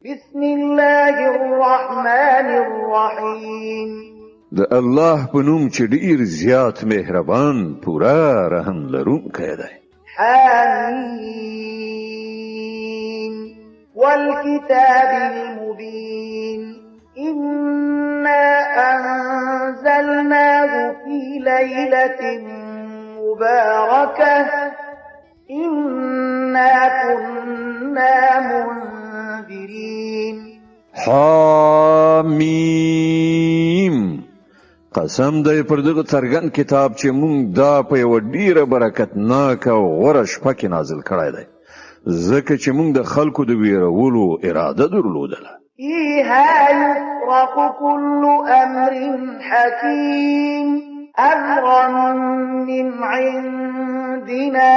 بسم الله الرحمن الرحیم. د الله په نوم چې ډیر زیات مهربان پورا رحم لرونکی دی. حمیم والکتاب المبین إنا أنزلناه في ليلة مباركة إنا كنا منذرين. حمیم قسم دی پر دغه څرګند کتاب چې مونږ دا په یو ډیره برکتناک او غوره شپه کې نازل کړی دی ځکه چې مونږ د خلکو د ویرولو اراده درلودله. فيها يفرق كل أمر حكيم أمرا من عندنا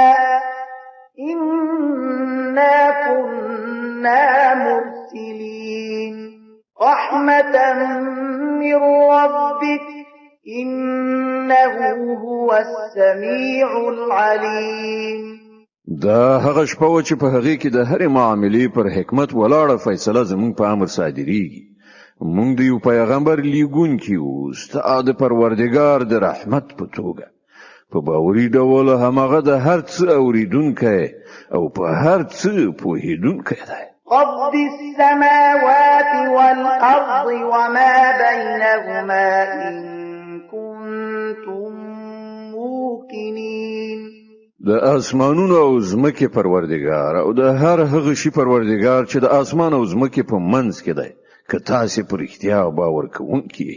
إنا كنا مرسلين رحمة من ربك إنه هو السميع العليم. دا هغه شپه و چې په هغه کې د هرې معاملې پر حکمت ولاړه فیصله زموږ په امر صادریږي. مونږ د یو پیغمبر لیږونکي وو ستا د پروردګار د رحمت په توګه په باوري ډول همغه د هر څه اوریدونکی او په هر څه پوهیدونکی دی. رب السماوات والأرض وما بينهما إن كنتم موقنين. د اسمانونو او زمکه پروردگار او د هر هغه شی پروردگار چې د اسمان او زمکه په منځ کې دی که تاسو پر اختیار باور کوونکی